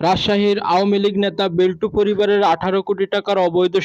রাজশাহীর আওয়ামী লীগ নেতা বেল্টু পরিবারের 18 কোটি টাকার অবৈধ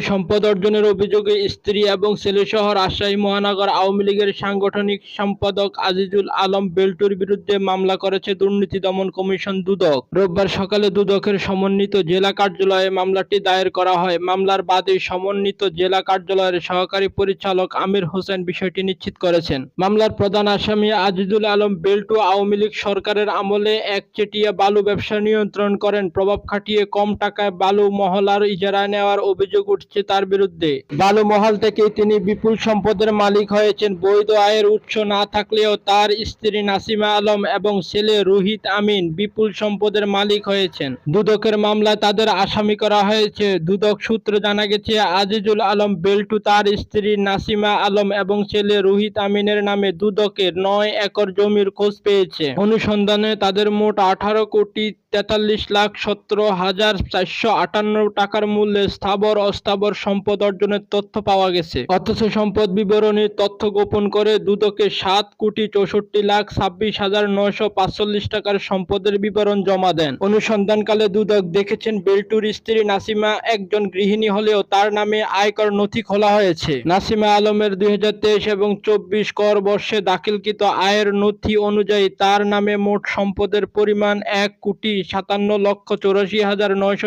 সম্পদ অর্জনের অভিযোগে স্ত্রী এবং ছেলেসহ রাজশাহী মহানগর আওয়ামী লীগের সাংগঠনিক সম্পাদক আজিজুল আলম বেল্টুর বিরুদ্ধে মামলা করেছে দুর্নীতি দমন কমিশন দুদক। রোববার সকালে দুদকের সমন্বিত জেলা কার্যালয়ে মামলাটি দায়ের করা হয়। মামলার বাদী সমন্বিত জেলা কার্যালয়ের সহকারী পরিচালক আমির হোসেন বিষয়টি নিশ্চিত করেছেন। মামলার প্রধান আসামি আজিজুল আলম বেল্টু আওয়ামী লীগ সরকারের আমলে একচেটিয়া বালু ব্যবসা নিয়ন্ত্রণ করেন। প্রভাব খাটিয়ে কম টাকায় বালু মহলার ইজারা নেওয়ার অভিযোগ উঠছে তার বিরুদ্ধে। বালু মহল থেকেই তিনি বিপুল সম্পদের মালিক হয়েছেন। বৈধ আয়ের উৎস না থাকলেও তার স্ত্রী নাসিমা আলম এবং ছেলে রুহিত আমিন বিপুল সম্পদের মালিক হয়েছেন। দুদকের মামলায় তাদের আসামি করা হয়েছে। দুদক সূত্রে জানা গেছে, আজিজুল আলম বেল্টু তার স্ত্রী নাসিমা আলম এবং ছেলে রুহিত আমিনের নামে দুদকের 9 একর জমির খোঁজ পেয়েছে। অনুসন্ধানে তাদের মোট 18,43,17,458 টাকার মূল্যের স্থাবর অস্থাবর সম্পদ অর্জনের তথ্য পাওয়া গেছে। অথচ সম্পদ বিবরণীর তথ্য গোপন করে দুদকে 7,64,26,945 টাকার সম্পদের বিবরণ জমা দেন। অনুসন্ধানকালে দুদক দেখেছেন, বেল্টুর স্ত্রী নাসিমা একজন গৃহিণী হলেও তার নামে আয়কর নথি খোলা হয়েছে। নাসিমা আলমের 2023 এবং 24 কর বর্ষে দাখিলকৃত আয়ের নথি অনুযায়ী তার নামে মোট সম্পদের পরিমাণ 1,57,84,900